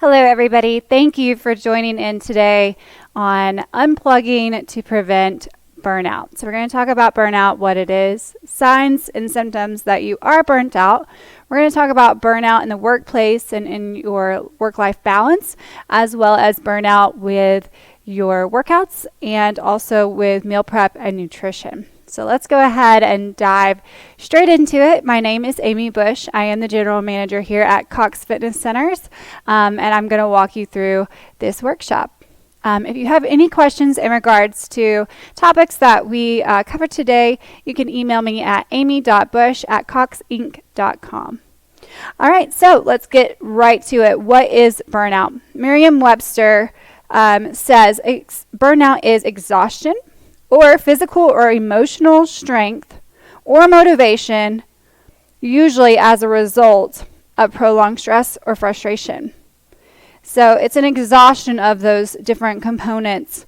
Hello, everybody. Thank you for joining in today on Unplugging to Prevent Burnout. So we're going to talk about burnout, what it is, signs and symptoms that you are burnt out. We're going to talk about burnout in the workplace and in your work-life balance, as well as burnout with your workouts and also with meal prep and nutrition. So let's go ahead and dive straight into it. My name is Amy Bush. I am the general manager here at Cox Fitness Centers, and I'm going to walk you through this workshop. If you have any questions in regards to topics that we covered today, you can email me at amy.bush@coxinc.com. All right, so let's get right to it. What is burnout? Merriam-Webster says burnout is exhaustion or physical or emotional strength or motivation, usually as a result of prolonged stress or frustration. So it's an exhaustion of those different components.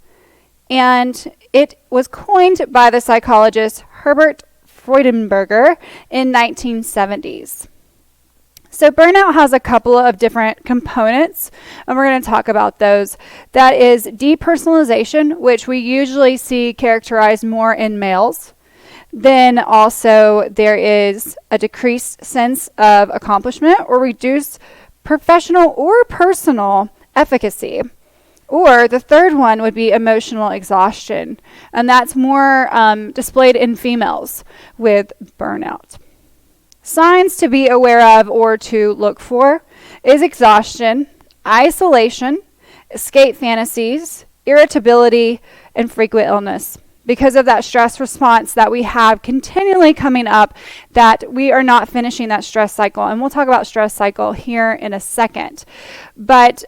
And it was coined by the psychologist Herbert Freudenberger in 1970s. So burnout has a couple of different components, and we're going to talk about those. That is depersonalization, which we usually see characterized more in males. Then also there is a decreased sense of accomplishment or reduced professional or personal efficacy. Or the third one would be emotional exhaustion, and that's more displayed in females with burnout. Signs to be aware of or to look for is exhaustion, isolation, escape fantasies, irritability, and frequent illness. Because of that stress response that we have continually coming up, that we are not finishing that stress cycle. And we'll talk about stress cycle here in a second. But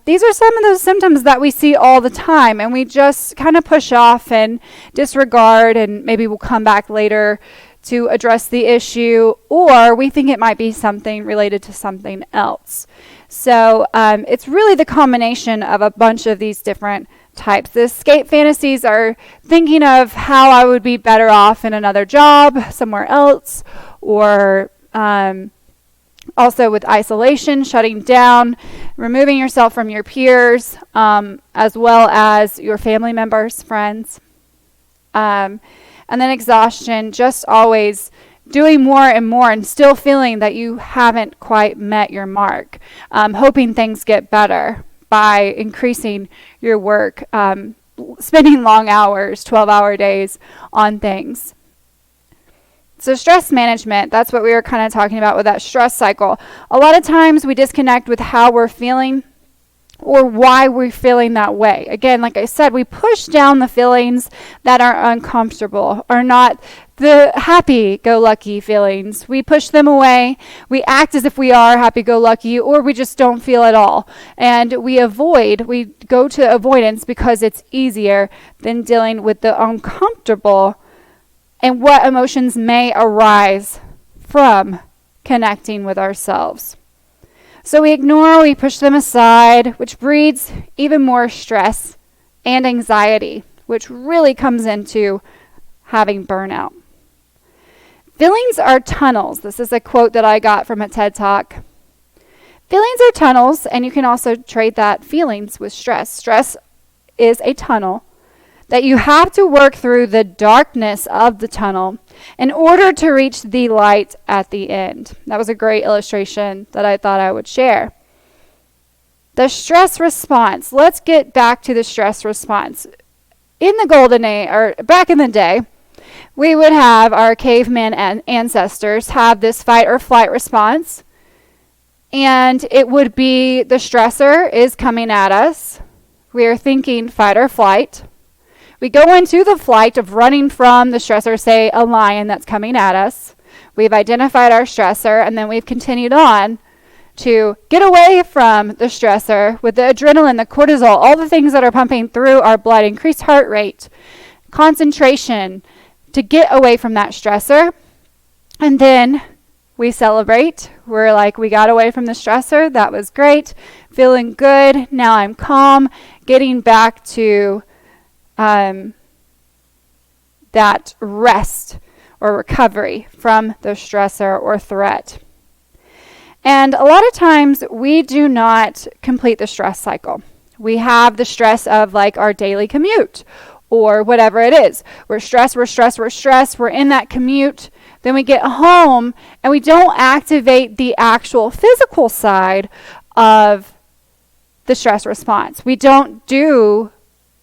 these are some of those symptoms that we see all the time, and we just kind of push off and disregard, and maybe we'll come back later to address the issue, or we think it might be something related to something else. So it's really the combination of a bunch of these different types. The escape fantasies are thinking of how I would be better off in another job somewhere else, or also with isolation, shutting down, removing yourself from your peers, as well as your family members, friends. And then exhaustion, just always doing more and more and still feeling that you haven't quite met your mark, hoping things get better by increasing your work, spending long hours, 12-hour days on things. So stress management, that's what we were kind of talking about with that stress cycle. A lot of times we disconnect with how we're feeling or why we're feeling that way. Again, like I said, we push down the feelings that are uncomfortable, are not the happy-go-lucky feelings. We push them away. We act as if we are happy-go-lucky, or we just don't feel at all. And we go to avoidance because it's easier than dealing with the uncomfortable and what emotions may arise from connecting with ourselves. So we ignore, we push them aside, which breeds even more stress and anxiety, which really comes into having burnout. Feelings are tunnels. This is a quote that I got from a TED Talk. Feelings are tunnels, and you can also trade that feelings with stress. Stress is a tunnel that you have to work through the darkness of the tunnel in order to reach the light at the end. That was a great illustration that I thought I would share. The stress response. Let's get back to the stress response. In the golden age, or back in the day, we would have our caveman ancestors have this fight or flight response, and it would be the stressor is coming at us. We are thinking fight or flight. We go into the flight of running from the stressor, say a lion that's coming at us. We've identified our stressor, and then we've continued on to get away from the stressor with the adrenaline, the cortisol, all the things that are pumping through our blood, increased heart rate, concentration, to get away from that stressor. And then we celebrate. We're like, we got away from the stressor. That was great. Feeling good. Now I'm calm. Getting back to that rest or recovery from the stressor or threat. And a lot of times we do not complete the stress cycle. We have the stress of like our daily commute or whatever it is. We're stressed. We're in that commute. Then we get home and we don't activate the actual physical side of the stress response. We don't do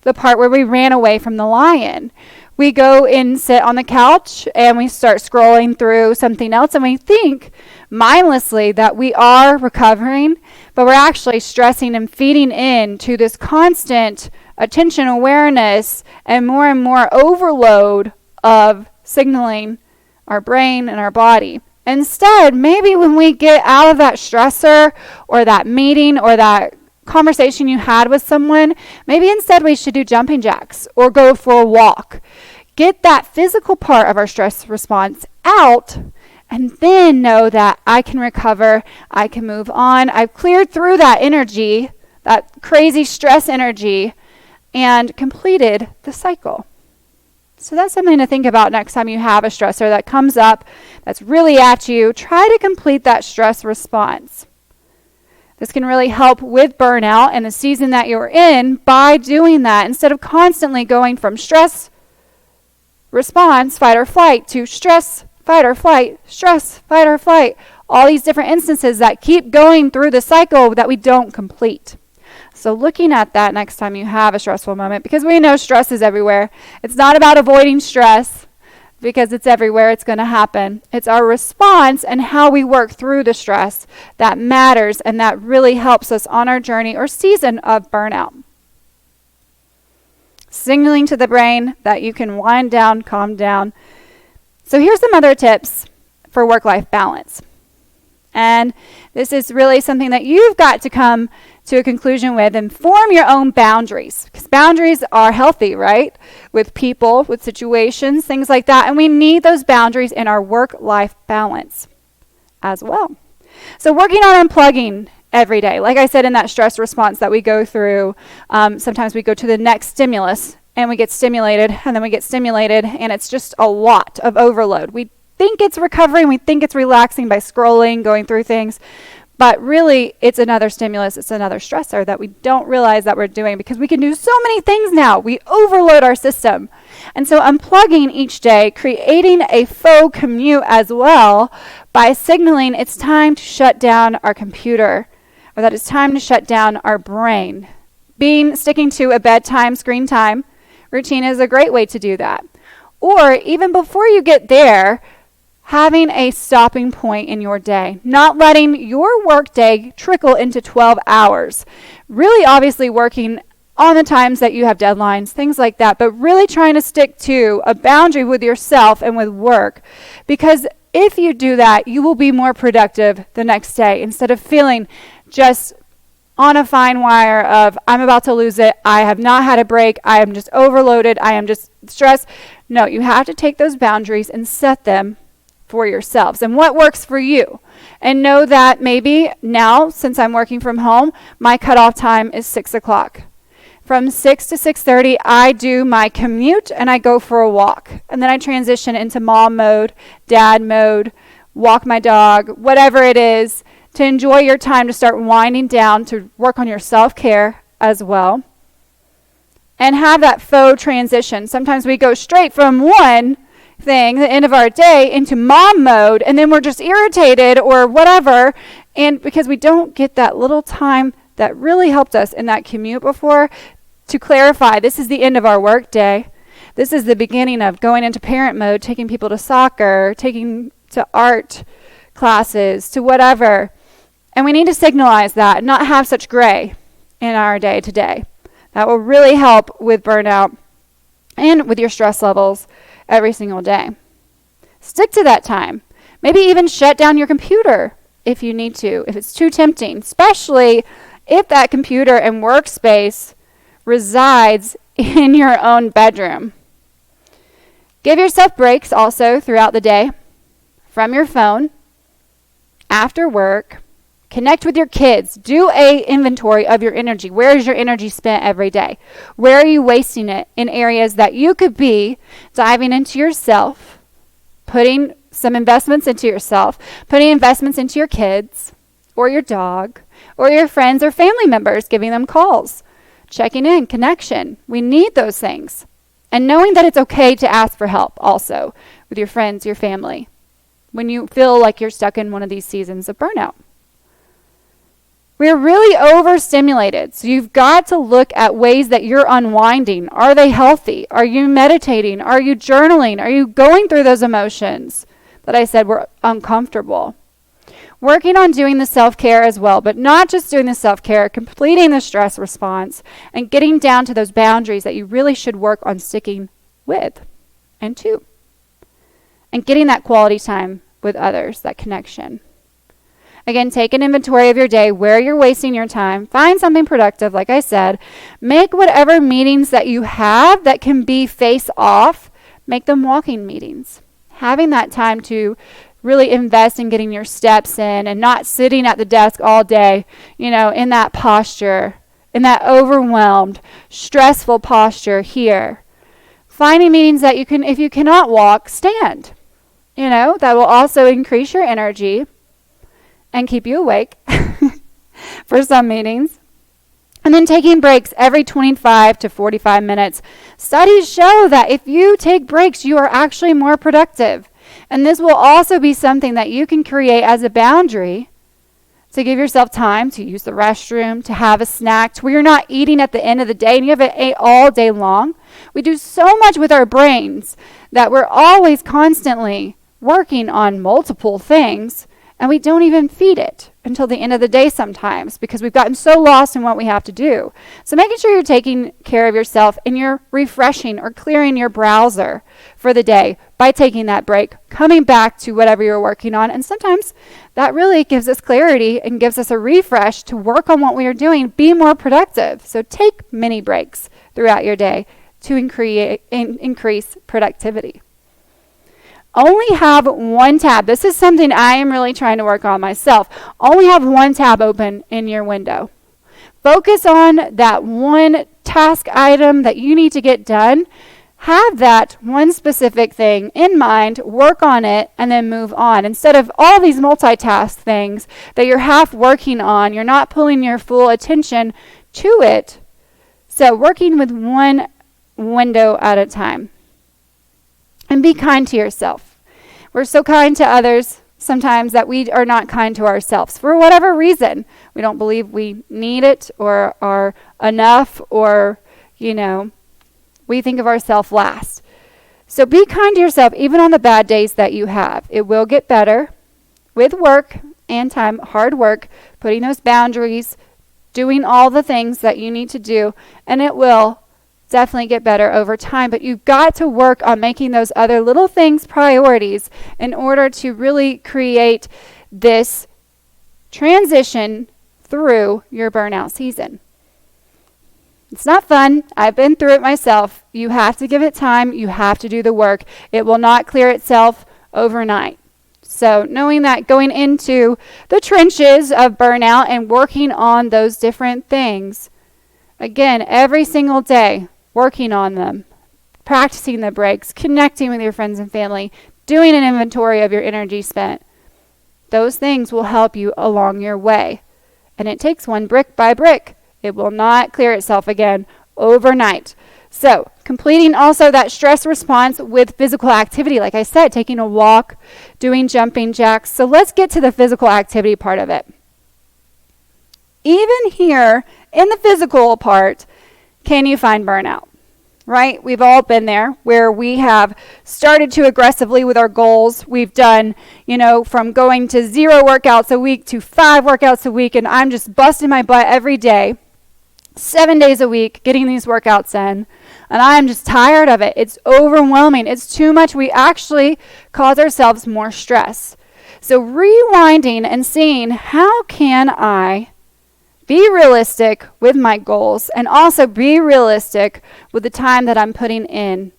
the part where we ran away from the lion. We go and sit on the couch and we start scrolling through something else and we think mindlessly that we are recovering, but we're actually stressing and feeding into this constant attention awareness and more overload of signaling our brain and our body. Instead, maybe when we get out of that stressor or that meeting or that conversation you had with someone, maybe instead we should do jumping jacks or go for a walk. Get that physical part of our stress response out and then know that I can recover, I can move on. I've cleared through that energy, that crazy stress energy, and completed the cycle. So that's something to think about next time you have a stressor that comes up that's really at you. Try to complete that stress response. This can really help with burnout and the season that you're in by doing that instead of constantly going from stress response, fight or flight, to stress, fight or flight, stress, fight or flight. All these different instances that keep going through the cycle that we don't complete. So looking at that next time you have a stressful moment, because we know stress is everywhere. It's not about avoiding stress because it's everywhere. It's going to happen. It's our response and how we work through the stress that matters, and that really helps us on our journey or season of burnout. Signaling to the brain that you can wind down, calm down. So here's some other tips for work-life balance. And this is really something that you've got to come to a conclusion with and form your own boundaries. Because boundaries are healthy, right? With people, with situations, things like that. And we need those boundaries in our work-life balance as well. So working on unplugging every day. Like I said, in that stress response that we go through, sometimes we go to the next stimulus and we get stimulated and then we get stimulated and it's just a lot of overload. We think it's recovering, we think it's relaxing by scrolling, going through things, but really it's another stimulus, it's another stressor that we don't realize that we're doing because we can do so many things now. We overload our system. And so unplugging each day, creating a faux commute as well by signaling it's time to shut down our computer, or that it's time to shut down our brain. Sticking to a bedtime screen time routine is a great way to do that. Or even before you get there, having a stopping point in your day, not letting your work day trickle into 12 hours. Really obviously working on the times that you have deadlines, things like that, but really trying to stick to a boundary with yourself and with work. Because if you do that, you will be more productive the next day instead of feeling just on a fine wire of, I'm about to lose it, I have not had a break, I am just overloaded, I am just stressed. No, you have to take those boundaries and set them for yourselves and what works for you. And know that maybe now, since I'm working from home, my cutoff time is 6 o'clock. From 6 to 6:30, I do my commute and I go for a walk. And then I transition into mom mode, dad mode, walk my dog, whatever it is, to enjoy your time to start winding down, to work on your self-care as well. And have that faux transition. Sometimes we go straight from one thing, the end of our day, into mom mode, and then we're just irritated or whatever, and because we don't get that little time that really helped us in that commute before to clarify this is the end of our work day, this is the beginning of going into parent mode, taking people to soccer, taking to art classes, to whatever, and we need to signalize that, not have such gray in our day to day. That will really help with burnout and with your stress levels every single day. Stick to that time. Maybe even shut down your computer if you need to, if it's too tempting, especially if that computer and workspace resides in your own bedroom. Give yourself breaks also throughout the day from your phone, after work. Connect with your kids. Do a inventory of your energy. Where is your energy spent every day? Where are you wasting it in areas that you could be diving into yourself, putting some investments into yourself, putting investments into your kids, or your dog, or your friends or family members, giving them calls, checking in, connection. We need those things. And knowing that it's okay to ask for help also with your friends, your family, when you feel like you're stuck in one of these seasons of burnout. We're really overstimulated, so you've got to look at ways that you're unwinding. Are they healthy? Are you meditating? Are you journaling? Are you going through those emotions that I said were uncomfortable? Working on doing the self-care as well, but not just doing the self-care, completing the stress response, and getting down to those boundaries that you really should work on sticking with and to. And getting that quality time with others, that connection. Again, take an inventory of your day, where you're wasting your time. Find something productive, like I said. Make whatever meetings that you have that can be face off, make them walking meetings. Having that time to really invest in getting your steps in and not sitting at the desk all day, in that posture, in that overwhelmed, stressful posture here. Finding meetings that you can, if you cannot walk, stand. That will also increase your energy and keep you awake for some meetings. And then taking breaks every 25 to 45 minutes. Studies show that if you take breaks, you are actually more productive. And this will also be something that you can create as a boundary to give yourself time to use the restroom, to have a snack, to where you're not eating at the end of the day and you haven't ate all day long. We do so much with our brains that we're always constantly working on multiple things, and we don't even feed it until the end of the day sometimes because we've gotten so lost in what we have to do. So making sure you're taking care of yourself and you're refreshing or clearing your browser for the day by taking that break, coming back to whatever you're working on. And sometimes that really gives us clarity and gives us a refresh to work on what we are doing, be more productive. So take mini breaks throughout your day to increase productivity. Only have one tab. This is something I am really trying to work on myself. Only have one tab open in your window. Focus on that one task item that you need to get done. Have that one specific thing in mind, work on it, and then move on. Instead of all these multitask things that you're half working on, you're not pulling your full attention to it. So working with one window at a time. And be kind to yourself. We're so kind to others sometimes that we are not kind to ourselves for whatever reason. We don't believe we need it or are enough or, we think of ourselves last. So be kind to yourself even on the bad days that you have. It will get better with work and time, hard work, putting those boundaries, doing all the things that you need to do, and it will definitely get better over time, but you've got to work on making those other little things priorities in order to really create this transition through your burnout season. It's not fun. I've been through it myself. You have to give it time. You have to do the work. It will not clear itself overnight. So knowing that, going into the trenches of burnout and working on those different things, again, every single day, working on them, practicing the breaks, connecting with your friends and family, doing an inventory of your energy spent. Those things will help you along your way. And it takes one brick by brick. It will not clear itself again overnight. So completing also that stress response with physical activity. Like I said, taking a walk, doing jumping jacks. So let's get to the physical activity part of it. Even here in the physical part, can you find burnout? Right? We've all been there where we have started too aggressively with our goals. We've done, from going to 0 workouts a week to 5 workouts a week, and I'm just busting my butt every day, 7 days a week, getting these workouts in, and I'm just tired of it. It's overwhelming. It's too much. We actually cause ourselves more stress. So rewinding and seeing how can I be realistic with my goals and also be realistic with the time that I'm putting in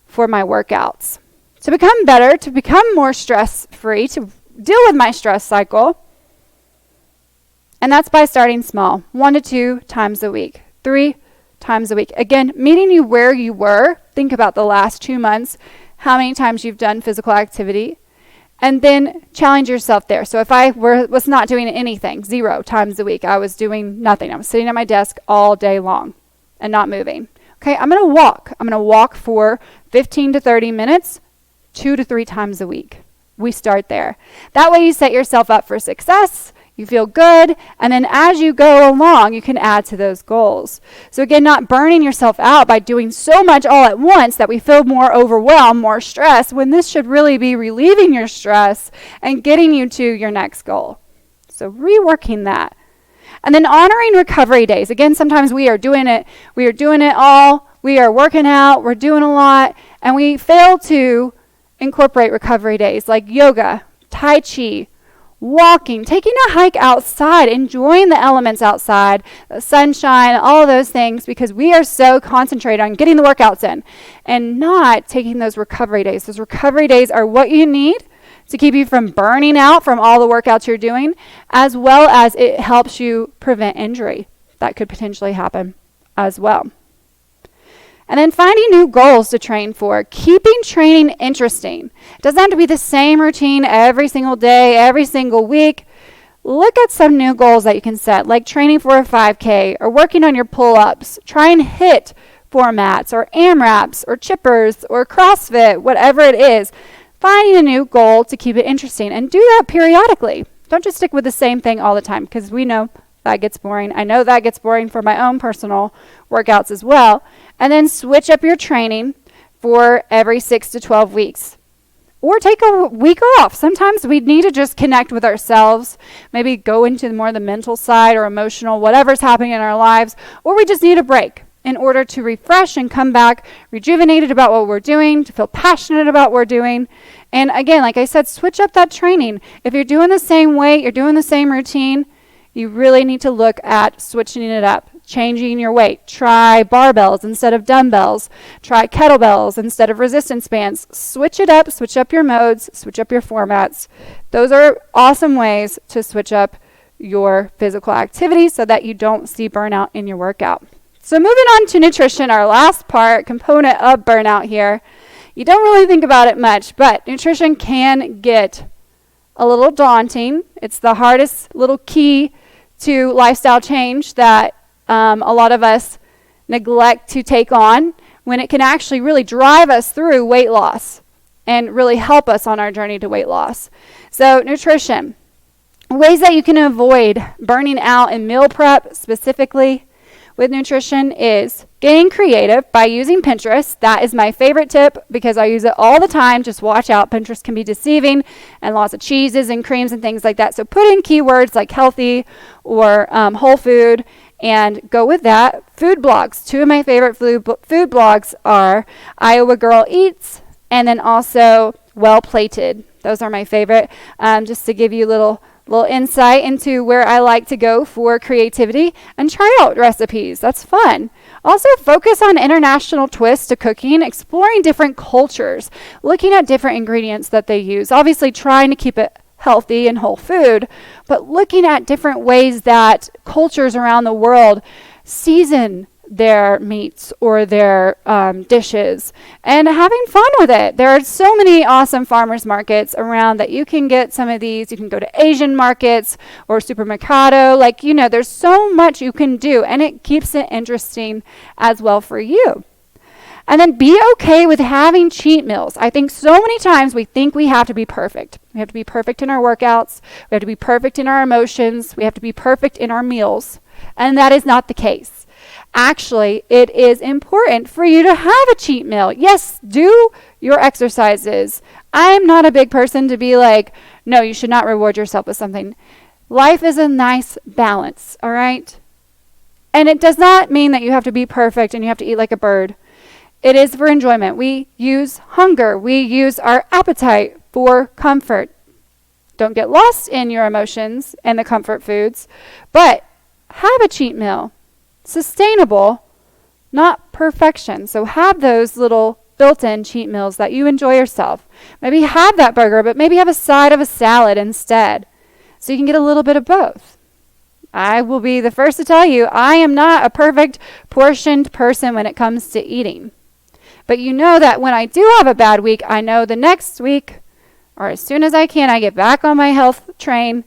for my workouts. To become better, to become more stress-free, to deal with my stress cycle. And that's by starting small, 1 to 2 times a week, 3 times a week. Again, meeting you where you were. Think about the last 2 months, how many times you've done physical activity. And then challenge yourself there. So if I was not doing anything, 0 times a week, I was doing nothing. I was sitting at my desk all day long and not moving. Okay, I'm going to walk. I'm going to walk for 15 to 30 minutes, 2 to 3 times a week. We start there. That way you set yourself up for success. You feel good, and then as you go along, you can add to those goals. So again, not burning yourself out by doing so much all at once that we feel more overwhelmed, more stressed, when this should really be relieving your stress and getting you to your next goal. So reworking that. And then honoring recovery days. Again, sometimes we are doing it all, we are working out, we're doing a lot, and we fail to incorporate recovery days like yoga, tai chi, walking, taking a hike outside, enjoying the elements outside, the sunshine, all of those things, because we are so concentrated on getting the workouts in and not taking those recovery days. Those recovery days are what you need to keep you from burning out from all the workouts you're doing, as well as it helps you prevent injury. That could potentially happen as well. And then finding new goals to train for. Keeping training interesting. It doesn't have to be the same routine every single day, every single week. Look at some new goals that you can set, like training for a 5K or working on your pull-ups. Try and hit formats or AMRAPs or chippers or CrossFit, whatever it is. Finding a new goal to keep it interesting, and do that periodically. Don't just stick with the same thing all the time, because we know that gets boring. I know that gets boring for my own personal workouts as well. And then switch up your training for every 6 to 12 weeks. Or take a week off. Sometimes we need to just connect with ourselves, maybe go into more the mental side or emotional, whatever's happening in our lives, or we just need a break in order to refresh and come back rejuvenated about what we're doing, to feel passionate about what we're doing. And again, like I said, switch up that training. If you're doing the same weight, you're doing the same routine, you really need to look at switching it up, changing your weight. Try barbells instead of dumbbells. Try kettlebells instead of resistance bands. Switch it up, switch up your modes, switch up your formats. Those are awesome ways to switch up your physical activity so that you don't see burnout in your workout. So moving on to nutrition, our last component of burnout here. You don't really think about it much, but nutrition can get a little daunting. It's the hardest little key to lifestyle change that a lot of us neglect to take on, when it can actually really drive us through weight loss and really help us on our journey to weight loss. So nutrition, ways that you can avoid burning out in meal prep specifically with nutrition is getting creative by using Pinterest. That is my favorite tip because I use it all the time. Just watch out. Pinterest can be deceiving, and lots of cheeses and creams and things like that. So put in keywords like healthy or whole food and go with that. Food blogs. 2 of my favorite food blogs are Iowa Girl Eats and then also Well Plated. Those are my favorite. Just to give you a little insight into where I like to go for creativity and try out recipes. That's fun. Also focus on international twists to cooking, exploring different cultures, looking at different ingredients that they use. Obviously trying to keep it healthy and whole food, but looking at different ways that cultures around the world season their meats or their dishes and having fun with it. There are so many awesome farmers markets around that you can get some of these. You can go to Asian markets or supermercado. There's so much you can do, and it keeps it interesting as well for you. And then be okay with having cheat meals. I think so many times we think we have to be perfect. We have to be perfect in our workouts. We have to be perfect in our emotions. We have to be perfect in our meals. And that is not the case. Actually, it is important for you to have a cheat meal. Yes, do your exercises. I'm not a big person to be like, no, you should not reward yourself with something. Life is a nice balance, all right? And it does not mean that you have to be perfect and you have to eat like a bird. It is for enjoyment. We use hunger. We use our appetite for comfort. Don't get lost in your emotions and the comfort foods, but have a cheat meal. Sustainable, not perfection. So have those little built-in cheat meals that you enjoy yourself. Maybe have that burger, but maybe have a side of a salad instead, so you can get a little bit of both. I will be the first to tell you, I am not a perfect portioned person when it comes to eating. But you know that when I do have a bad week, I know the next week or as soon as I can, I get back on my health train.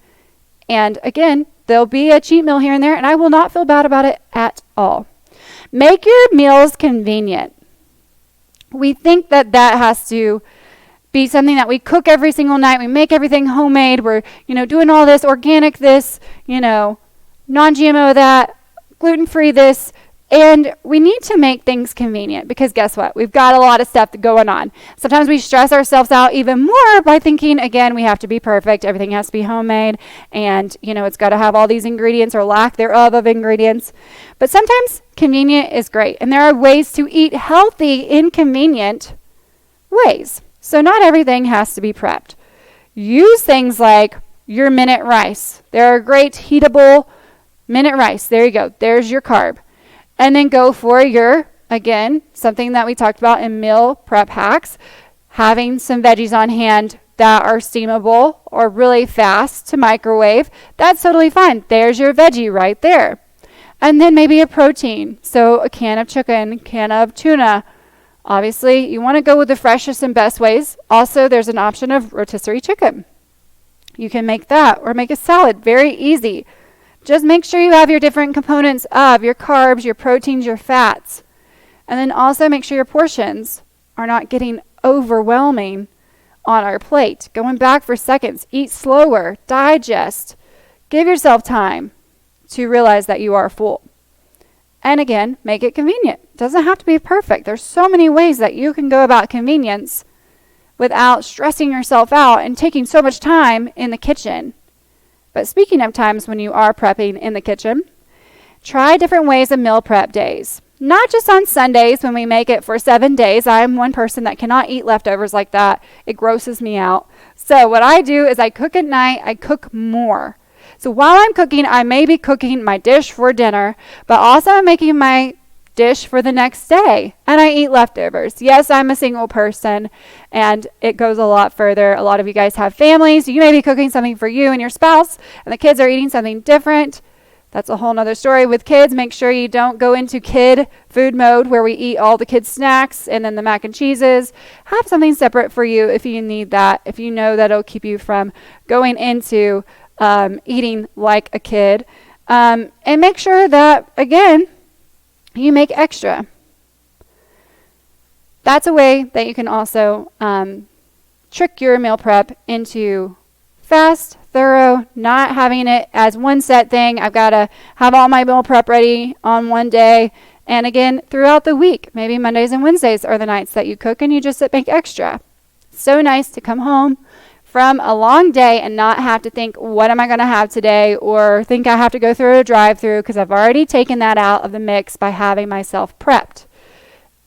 And again, there'll be a cheat meal here and there, and I will not feel bad about it at all. Make your meals convenient. We think that has to be something that we cook every single night. We make everything homemade. We're, doing all this organic this, non-GMO that, gluten-free this. And we need to make things convenient because guess what? We've got a lot of stuff going on. Sometimes we stress ourselves out even more by thinking, again, we have to be perfect. Everything has to be homemade. And, it's got to have all these ingredients or lack thereof of ingredients. But sometimes convenient is great. And there are ways to eat healthy in convenient ways. So not everything has to be prepped. Use things like your minute rice. There are great heatable minute rice. There you go. There's your carb. And then go for your, again, something that we talked about in meal prep hacks, having some veggies on hand that are steamable or really fast to microwave. That's totally fine. There's your veggie right there. And then maybe a protein. So a can of chicken, can of tuna. Obviously, you want to go with the freshest and best ways. Also, there's an option of rotisserie chicken. You can make that or make a salad. Very easy. Just make sure you have your different components of your carbs, your proteins, your fats. And then also make sure your portions are not getting overwhelming on our plate. Going back for seconds. Eat slower. Digest. Give yourself time to realize that you are full. And again, make it convenient. It doesn't have to be perfect. There's so many ways that you can go about convenience without stressing yourself out and taking so much time in the kitchen. But speaking of times when you are prepping in the kitchen, try different ways of meal prep days. Not just on Sundays when we make it for 7 days. I'm one person that cannot eat leftovers like that. It grosses me out. So what I do is I cook at night. I cook more. So while I'm cooking, I may be cooking my dish for dinner, but also I'm making my dish for the next day, and I eat leftovers. Yes, I'm a single person, and it goes a lot further. A lot of you guys have families. You may be cooking something for you and your spouse, and the kids are eating something different. That's a whole nother story with kids. Make sure you don't go into kid food mode where we eat all the kids' snacks and then the mac and cheeses. Have something separate for you if you need that, if you know that it'll keep you from going into eating like a kid. And make sure that, again, you make extra. That's a way that you can also trick your meal prep into fast, thorough, not having it as one set thing. I've got to have all my meal prep ready on one day. And again, throughout the week, maybe Mondays and Wednesdays are the nights that you cook and you just make extra. So nice to come home from a long day and not have to think, what am I going to have today? Or think I have to go through a drive-through because I've already taken that out of the mix by having myself prepped.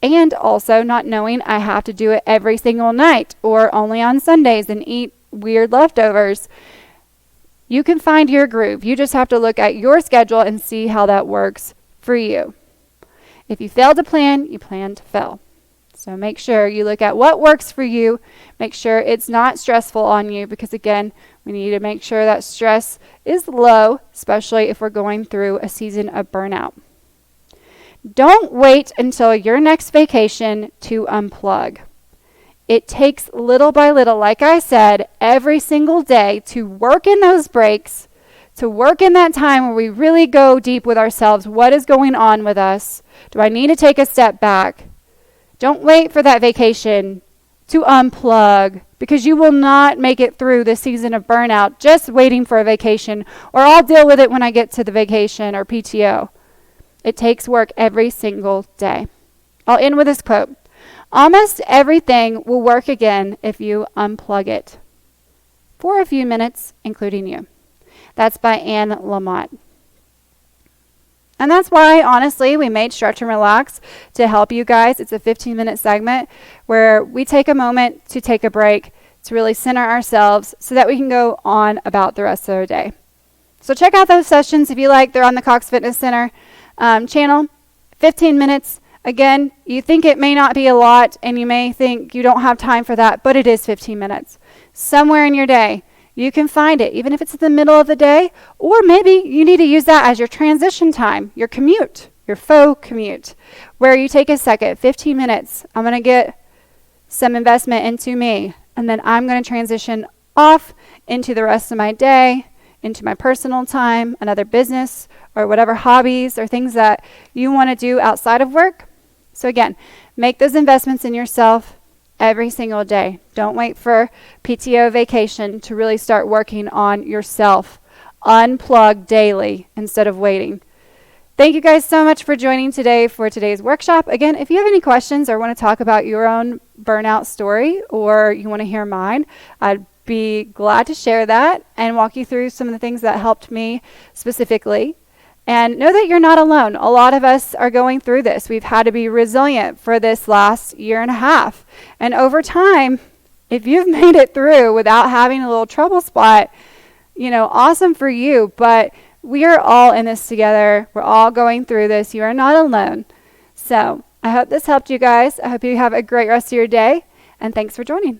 And also not knowing I have to do it every single night or only on Sundays and eat weird leftovers. You can find your groove. You just have to look at your schedule and see how that works for you. If you fail to plan, you plan to fail. So make sure you look at what works for you. Make sure it's not stressful on you because, again, we need to make sure that stress is low, especially if we're going through a season of burnout. Don't wait until your next vacation to unplug. It takes little by little, like I said, every single day to work in those breaks, to work in that time where we really go deep with ourselves. What is going on with us? Do I need to take a step back? Don't wait for that vacation to unplug because you will not make it through this season of burnout just waiting for a vacation, or I'll deal with it when I get to the vacation or PTO. It takes work every single day. I'll end with this quote. Almost everything will work again if you unplug it. For a few minutes, including you. That's by Anne Lamott. And that's why, honestly, we made Stretch and Relax to help you guys. It's a 15-minute segment where we take a moment to take a break to really center ourselves so that we can go on about the rest of our day. So check out those sessions if you like. They're on the Cox Fitness Center channel. 15 minutes. Again, you think it may not be a lot, and you may think you don't have time for that, but it is 15 minutes. Somewhere in your day, you can find it, even if it's in the middle of the day, or maybe you need to use that as your transition time, your commute, your faux commute, where you take a second, 15 minutes. I'm going to get some investment into me, and then I'm going to transition off into the rest of my day, into my personal time, another business, or whatever hobbies or things that you want to do outside of work. So again, make those investments in yourself every single day. Don't wait for PTO vacation to really start working on yourself. Unplug daily instead of waiting. Thank you guys so much for joining today for today's workshop. Again, if you have any questions or want to talk about your own burnout story, or you want to hear mine, I'd be glad to share that and walk you through some of the things that helped me specifically. And know that you're not alone. A lot of us are going through this. We've had to be resilient for this last year and a half. And over time, if you've made it through without having a little trouble spot, awesome for you. But we are all in this together. We're all going through this. You are not alone. So I hope this helped you guys. I hope you have a great rest of your day. And thanks for joining.